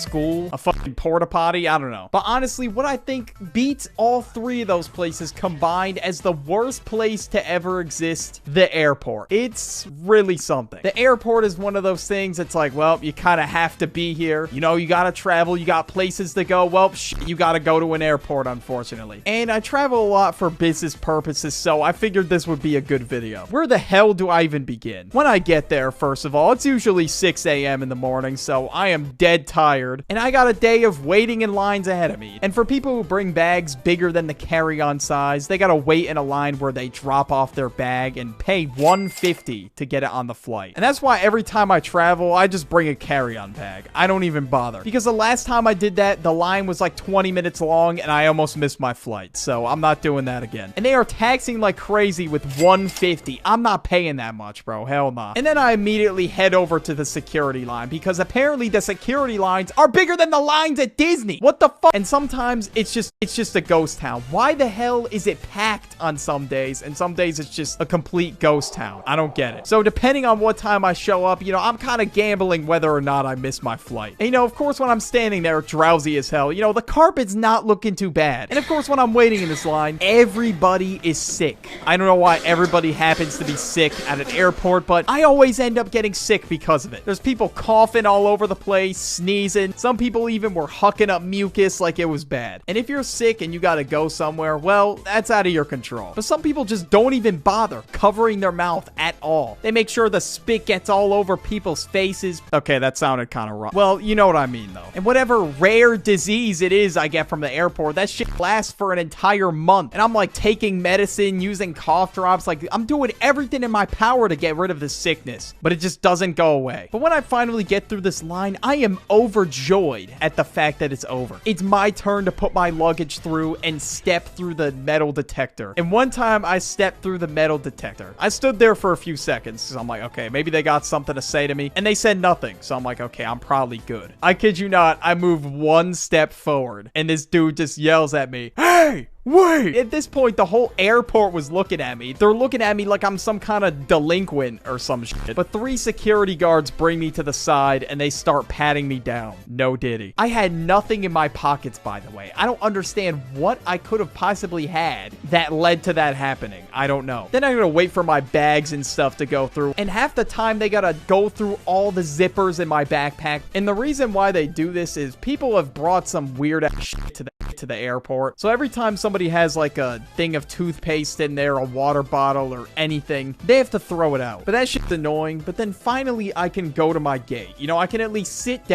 school, a fucking porta potty, I don't know. But honestly, what I think beats all three of those places combined as the worst place to ever exist, the airport. It's really something. The airport is one of those things that's like, well, you kind of have to be here. You know, you gotta travel, you got places to go. Well, you gotta go to an airport, unfortunately. And I travel a lot for business purposes, so I figured this would be a good video. Where the hell do I even begin? When I get there, first of all, it's usually 6 a.m. in the morning, so I am dead tired, and I got a day of waiting in lines ahead of me. And for people who bring bags bigger than the carry-on size, they gotta wait in a line where they drop off their bag and pay $150 to get it on the flight. And that's why every time I travel, I just bring a carry-on bag. I don't even bother. Because the last time I did that, the line was like 20 minutes long, and I almost missed my flight, so I'm not doing that again. And they are taxing like crazy with $150. I'm not paying that much, bro. Hell nah. And then I immediately head over to the security line, because apparently the security lines are bigger than the lines at Disney. What the fuck? And sometimes it's just a ghost town. Why the hell is it packed on some days, and some days it's just a complete ghost town? I don't get it. So depending on what time I show up, you know, I'm kind of gambling whether or not I miss my flight. And, you know, of course, when I'm standing there drowsy as hell, you know, the carpet's not looking too bad. And of course, when I'm waiting in this line, everybody is sick. I don't know why everybody happens to be sick at an airport, but I always end up getting sick because of it. There's people coughing all over the place, sneezing. Some people even were hucking up mucus like it was bad. And if you're sick and you gotta go somewhere, well, that's out of your control. But some people just don't even bother covering their mouth at all. They make sure the spit gets all over people's faces. Okay, that sounded kind of wrong. Well, you know what I mean, though. And whatever rare disease it is I get from the airport, that shit lasts for an entire month. And I'm like taking medicine, using cough drops. Like, I'm doing everything in my power to get rid of this sickness, but it just doesn't go away. But when I finally get through this line, I am overjoyed at the fact that it's over. It's my turn to put my luggage through and step through the metal detector. And one time I stepped through the metal detector. I stood there for a few seconds, so I'm like, okay, maybe they got something to say to me. And they said nothing. So I'm like, okay, I'm probably good. I kid you not, I move one step forward and this dude just yells at me, "Hey! Wait!" At this point, the whole airport was looking at me. They're looking at me like I'm some kind of delinquent or some shit. But 3 security guards bring me to the side and they start patting me down. No diddy. I had nothing in my pockets, by the way. I don't understand what I could have possibly had that led to that happening. I don't know. Then I gotta wait for my bags and stuff to go through. And half the time, they gotta go through all the zippers in my backpack. And the reason why they do this is people have brought some weird ass shit to the airport. So every time somebody has like a thing of toothpaste in there, a water bottle or anything, they have to throw it out. But that shit's annoying. But then finally I can go to my gate. You know, I can at least sit down